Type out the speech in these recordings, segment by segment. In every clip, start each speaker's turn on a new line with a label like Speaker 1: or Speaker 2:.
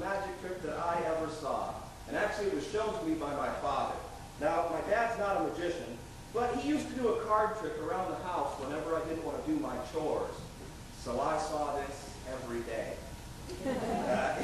Speaker 1: magic trick that I ever saw. And actually, it was shown to me by my father. Now, my dad's not a magician, but he used to do a card trick around the house whenever I didn't want to do my chores. So I saw this every day.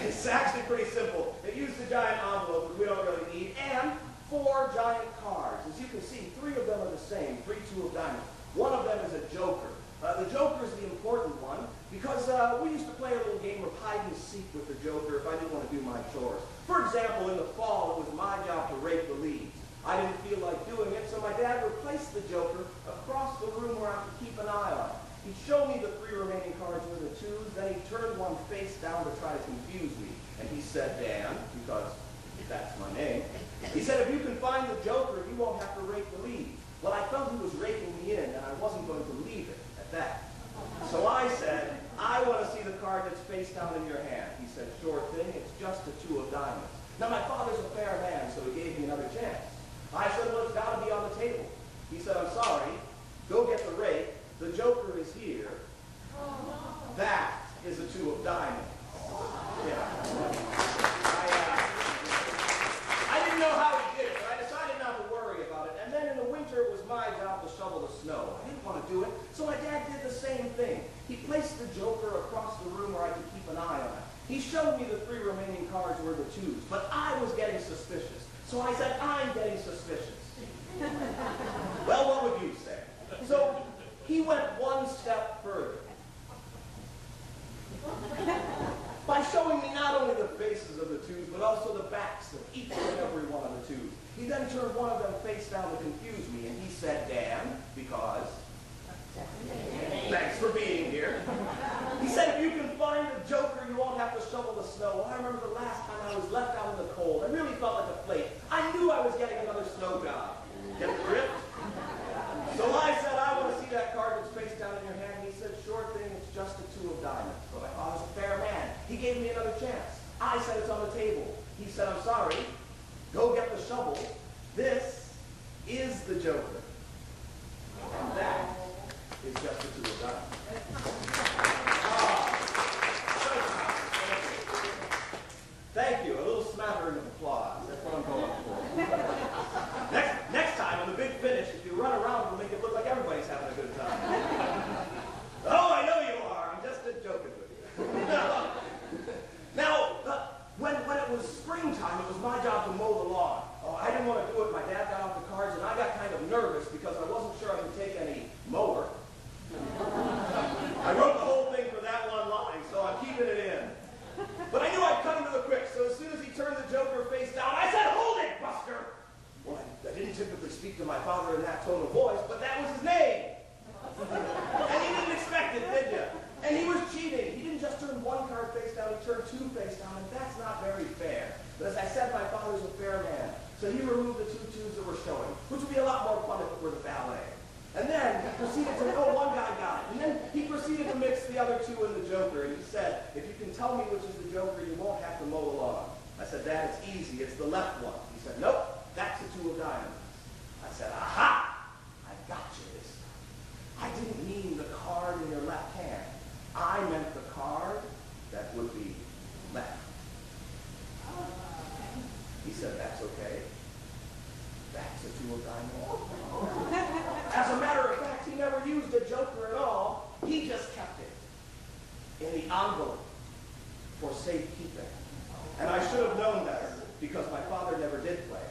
Speaker 1: It's actually pretty simple. It used a giant envelope, which we don't really need, and 4 giant cards. As you can see, 3 of them are the same, 3 2 of diamonds. One of them is a joker. The joker is the important one because we used to play a little game of hide and seek with the joker if I didn't want to do my chores. For example, in the fall, it was my job to rake the leaves. I didn't feel like doing it, so my dad would place the joker across the room where I could keep an eye on it. He'd show me the 3 remaining cards were the 2s, then he turned one face down to try to confuse me. And he said, Dan, because that's my name, he said, if you can find the joker, you won't have to rake the leaves. Well, I felt he was raking me in, and I wasn't going to leave it at that. So I said, I want to see the card that's face down in your hand. He said, sure thing, it's just a 2 of diamonds. Now, my father's a fair man, so he gave me another chance. I said, well, it's got to be on the table. He said, I'm sorry, go get the rake. The joker is here. That is a 2 of diamonds. Yeah. I didn't know how he did it, but I decided not to worry about it. And then in the winter, it was my job to shovel the snow. I didn't want to do it, so my dad did the same thing. He placed the joker across the room where I could keep an eye on it. He showed me the 3 remaining cards were the 2s, but I was getting suspicious. So I said, I'm getting suspicious. Well, what would you say? So he went one step further by showing me not only the faces of the 2s, but also the backs of each and every one of the 2s. He then turned one of them face down to confuse me, and he said, Dan, because... Thanks for being here. He said, if you can find the joker, you won't have to shovel the snow. Well, I remember the last time I was left out in the cold. I really felt like a flake. I knew I was getting another snow job. Get the drift? So I said, I want to see that card that's face down in your hand. And he said, sure thing, it's just a 2 of diamonds. So I thought I was a fair man. He gave me another chance. I said, it's on the table. He said, I'm sorry. Go get the shovel. This is the joker. And that is just a 2 of diamonds. Thank you. A little smattering of applause. That's what I'm going for. Next time, on the big finish, if you run around, it'll make it look like everybody's having a good time. Oh, I know you are. I'm just joking with you. Now, when it was springtime, it was my job to mow the lawn. Oh, I didn't want to do it. My dad got off the cards, and I got kind of nervous because I wasn't sure I could take any mower. I wrote the whole thing for that one line, so I'm keeping it in. But I knew I'd cut him to the quick, so as soon as he turned the joker face down, I said, hold it, Buster! Well, I didn't typically speak to my father in that tone of voice, but that was his name. And you didn't expect it, did you? And he was cheating. He didn't just turn 1 card face down, he turned 2 face down, and that's not very fair. But as I said, my father's a fair man, so he removed the 2 2s that were showing, which would be a lot more fun if it were the ballet. And then he proceeded to, oh, one guy got it. And then he proceeded to mix the other 2 in the joker. And he said, if you can tell me which is the joker, you won't have to mow the lawn. I said, Dad, it's easy. It's the left one. He said, nope, that's the 2 of diamonds. I said, aha! I got you this time. I didn't mean the card in your left hand. I meant the card that would be left. He said, that's okay. That's a 2 of diamonds. As a matter of fact, he never used a joker at all. He just kept it in the envelope for safekeeping. And I should have known better because my father never did play.